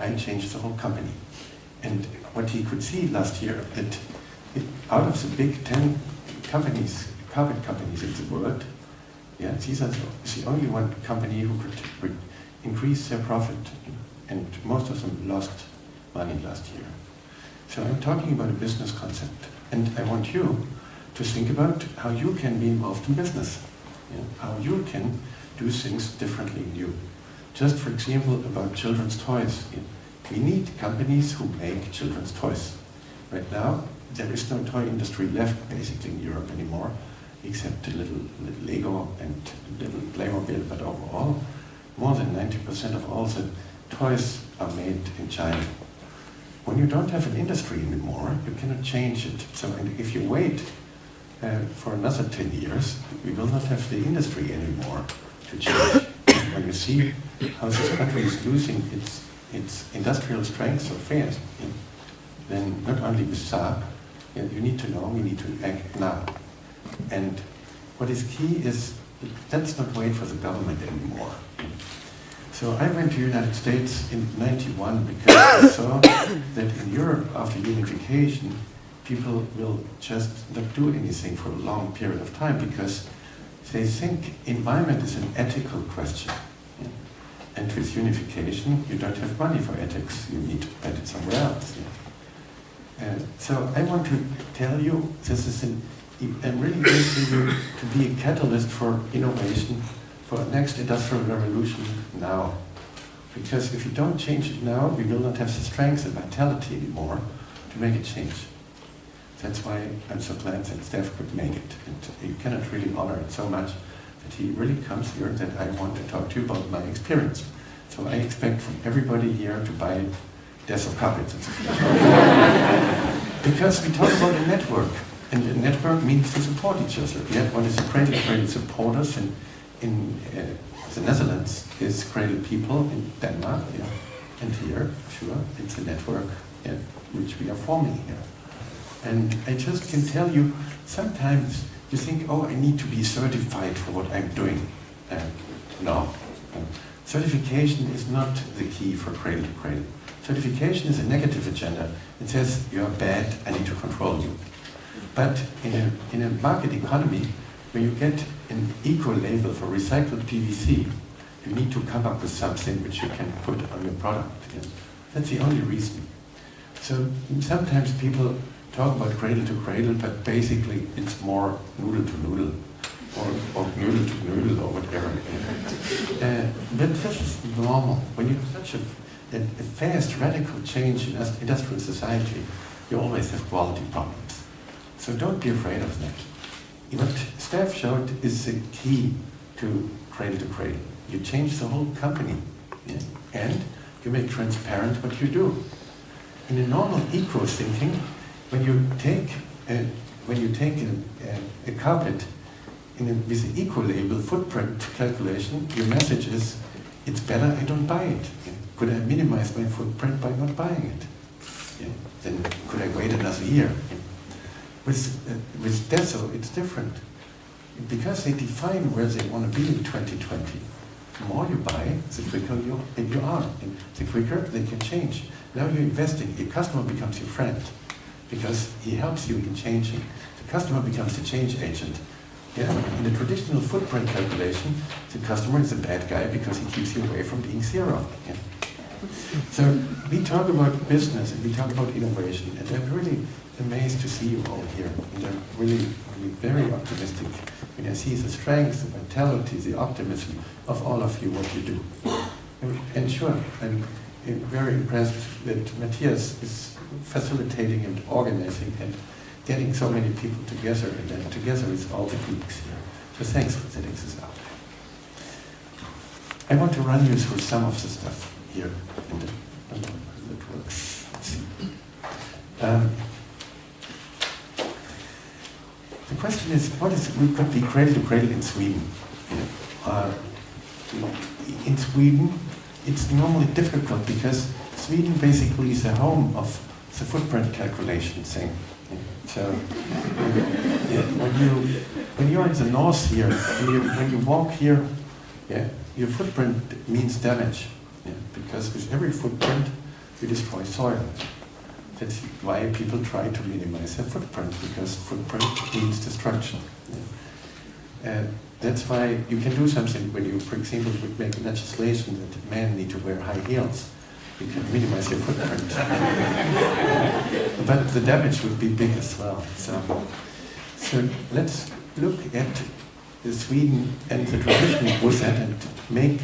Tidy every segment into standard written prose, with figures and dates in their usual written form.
I changed the whole company. And what he could see last year, that out of the big 10 companies, carpet companies in the world, yeah, these are the only one company who could increase their profit, and most of them lost money last year. So I'm talking about a business concept, and I want you to think about how you can be involved in business, how you can do things differently in you. Just for example, about children's toys. We need companies who make children's toys. Right now, there is no toy industry left basically in Europe anymore, except a little Lego and little Playmobil, but overall, more than 90% of all the toys are made in China. When you don't have an industry anymore, you cannot change it. So if you wait for another 10 years, we will not have the industry anymore to change. When you see how this country is losing its industrial strength so fast, then not only with Saab, you need to know, we need to act now. And what is key is, let's not wait for the government anymore. So I went to the United States in '91 because I saw that in Europe, after unification, people will just not do anything for a long period of time because they think environment is an ethical question. And with unification, you don't have money for ethics, you need to spend it somewhere else. So I want to tell you, I'm really asking you to be a catalyst for innovation, for the next industrial revolution now. Because if you don't change it now, we will not have the strength and vitality anymore to make a change. That's why I'm so glad that Steph could make it. And you cannot really honor it so much that he really comes here that I want to talk to you about my experience. So I expect from everybody here to buy Deso carpets. Because we talk about a network. And a network means to support each other. We have what is a Cradle supporters in the Netherlands is Cradle people in Denmark, and here, sure, it's a network which we are forming here. And I just can tell you, sometimes you think, oh, I need to be certified for what I'm doing. No. Certification is not the key for Cradle to Cradle. Certification is a negative agenda. It says, you're bad, I need to control you. But in a market economy, when you get an eco-label for recycled PVC, you need to come up with something which you can put on your product. That's the only reason. So sometimes people talk about Cradle to Cradle, but basically it's more noodle to noodle, or noodle to noodle, or whatever. But this is normal. When you have such a fast, radical change in industrial society, you always have quality problems. So don't be afraid of that. What Steph showed is the key to Cradle. You change the whole company, and you make transparent what you do. In a normal eco thinking, when you take a carpet with an eco label footprint calculation, your message is, it's better I don't buy it. Could I minimize my footprint by not buying it? Then could I wait another year? With Deso, it's different. Because they define where they want to be in 2020. The more you buy, the quicker you are. And the quicker they can change. Now you're investing. Your customer becomes your friend because he helps you in changing. The customer becomes the change agent. In the traditional footprint calculation, the customer is a bad guy because he keeps you away from being zero. So we talk about business and we talk about innovation, and I'm really amazed to see you all here. And I'm really very optimistic when I see the strength, the vitality, the optimism of all of you, what you do. And sure, I'm very impressed that Matthias is facilitating and organizing and getting so many people together, and then together with all the colleagues here. So thanks for setting this up. I want to run you through some of the stuff here in that works. Let's see. The question is, we could be Cradle to Cradle in Sweden. In Sweden, it's normally difficult because Sweden basically is the home of the footprint calculation thing. So when you're in the north here, when you walk here, your footprint means damage. Because with every footprint, we destroy soil. That's why people try to minimize their footprint, because footprint means destruction. That's why you can do something when you, for example, would make legislation that men need to wear high heels. You can minimize your footprint. But the damage would be big as well. So let's look at Sweden and the tradition with that and make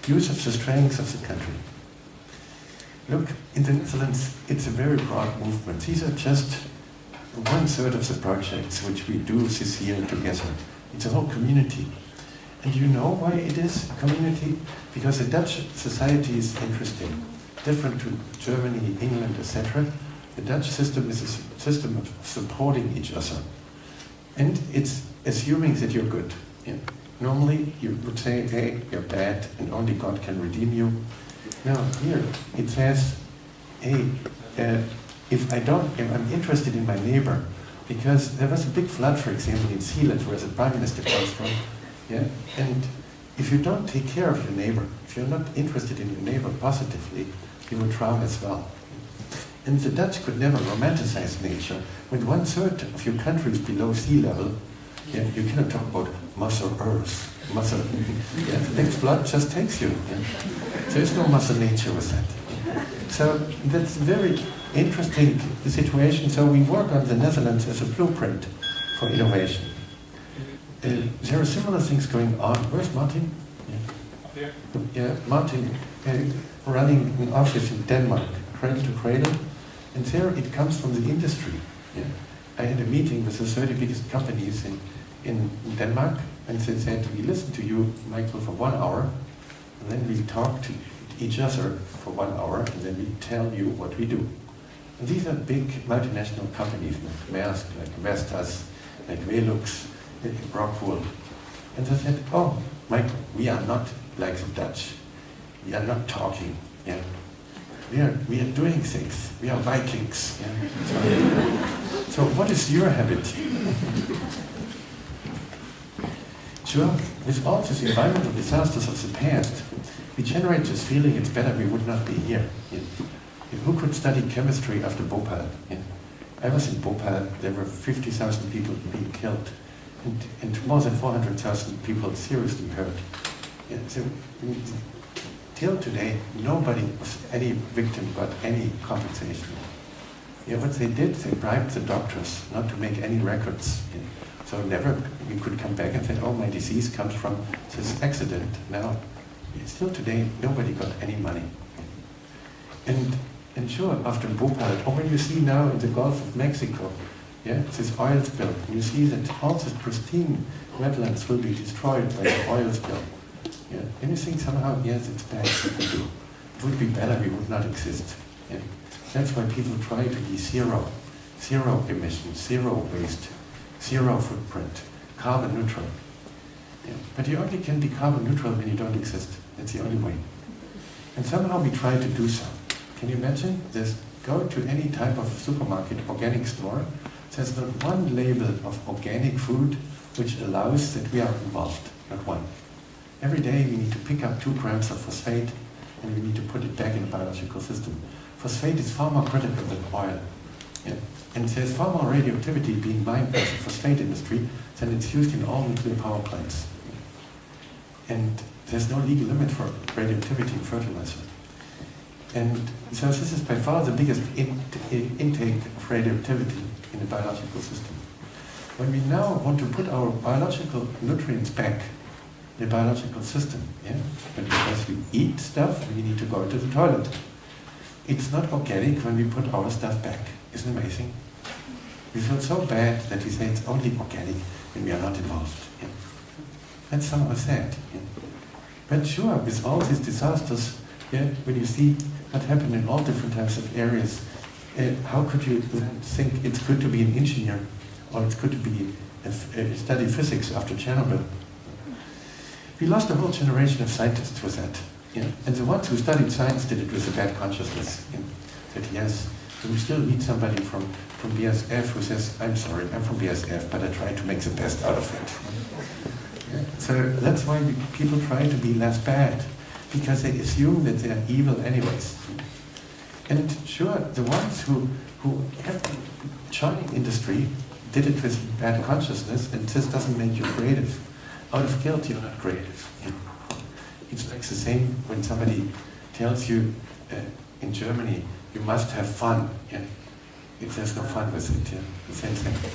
use of the strengths of the country. Look, in the Netherlands, it's a very broad movement. These are just 1/3 of the projects which we do this year together. It's a whole community. And you know why it is a community? Because the Dutch society is interesting. Different to Germany, England, etc. The Dutch system is a system of supporting each other. And it's assuming that you're good. Yeah. Normally, you would say, hey, you're bad, and only God can redeem you. No, here it says, hey, if I'm interested in my neighbor, because there was a big flood, for example, in Zealand, where the Prime Minister comes from, yeah, and if you don't take care of your neighbor, if you're not interested in your neighbor positively, you will drown as well. And the Dutch could never romanticize nature. When 1/3 of your country is below sea level, yeah, you cannot talk about Mother Earth. Yeah, the next flood just takes you. Yeah. There is no Mother Nature with that. So that's a very interesting situation. So we work on the Netherlands as a blueprint for innovation. There are similar things going on. Where's Martin? Yeah, yeah, Martin running an office in Denmark, Cradle to Cradle, and there it comes from the industry. Yeah. I had a meeting with the 30 biggest companies in Denmark, and they said, we listen to you, Michael, for 1 hour, and then we talk to each other for 1 hour, and then we tell you what we do. And these are big multinational companies, like Maersk, like Vestas, like Velux, like Rockwool. And they said, oh, Michael, we are not like the Dutch. We are not talking. Yeah. We are doing things. We are Vikings. Yeah. So what is your habit? Sure, with all these environmental disasters of the past, we generate this feeling it's better we would not be here. Yeah. Who could study chemistry after Bhopal? Yeah. I was in Bhopal, there were 50,000 people being killed, and more than 400,000 people seriously hurt. Yeah. So, till today, nobody of any victim got any compensation. Yeah, what they did, they bribed the doctors not to make any records. Yeah. So never we could come back and say, oh, my disease comes from this accident. Now, still today, nobody got any money. And sure, after Bhopal, or when you see now in the Gulf of Mexico, yeah, this oil spill, you see that all these pristine wetlands will be destroyed by the oil spill. Yeah. And you think somehow, yes, it's bad what we do. It would be better we would not exist. Yeah. That's why people try to be zero emissions, zero waste, zero footprint, carbon neutral. Yeah. But you only can be carbon neutral when you don't exist. That's the only way. And somehow we try to do so. Can you imagine? Go to any type of supermarket, organic store, there's not one label of organic food which allows that we are involved, not one. Every day we need to pick up 2 grams of phosphate and we need to put it back in the biological system. Phosphate is far more critical than oil. Yeah. And there's far more radioactivity being mined by the phosphate industry than it's used in all nuclear power plants. And there's no legal limit for radioactivity in fertilizer. And so this is by far the biggest intake of radioactivity in the biological system. When we now want to put our biological nutrients back in the biological system, yeah, because we eat stuff and we need to go to the toilet, it's not organic when we put our stuff back. Isn't it amazing? We feel so bad that we say it's only organic when we are not involved. Yeah. That's somehow sad. Yeah. But sure, with all these disasters, yeah, when you see what happened in all different types of areas, how could you think it's good to be an engineer or it's good to be study physics after Chernobyl? We lost a whole generation of scientists with that. Yeah? And the ones who studied science did it with a bad consciousness. Yeah? That yes, we still meet somebody from BSF who says, I'm sorry, I'm from BSF, but I try to make the best out of it. Yeah? So that's why people try to be less bad, because they assume that they are evil anyways. And sure, the ones who have joining industry did it with bad consciousness, and this doesn't make you creative. Out of guilt, you're not creative. It's like the same when somebody tells you in Germany, you must have fun. Yeah? If there's no fun with it, yeah? The same thing.